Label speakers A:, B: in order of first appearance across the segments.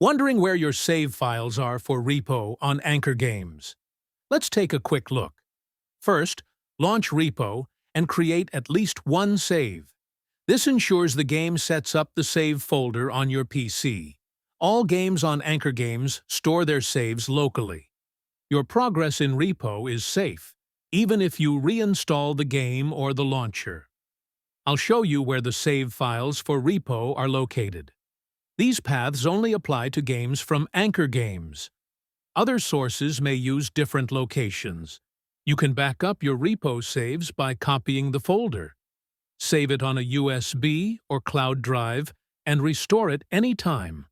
A: Wondering where your save files are for REPO on AnkerGames? Let's take a quick look. First, launch REPO and create at least one save. This ensures the game sets up the save folder on your PC. All games on AnkerGames store their saves locally. Your progress in REPO is safe, even if you reinstall the game or the launcher. I'll show you where the save files for REPO are located. These paths only apply to games from AnkerGames. Other sources may use different locations. You can back up your REPO saves by copying the folder. Save it on a USB or cloud drive and restore it anytime.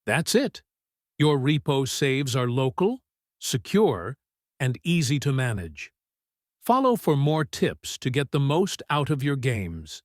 A: That's it. Your REPO saves are local, secure, and easy to manage. Follow for more tips to get the most out of your games.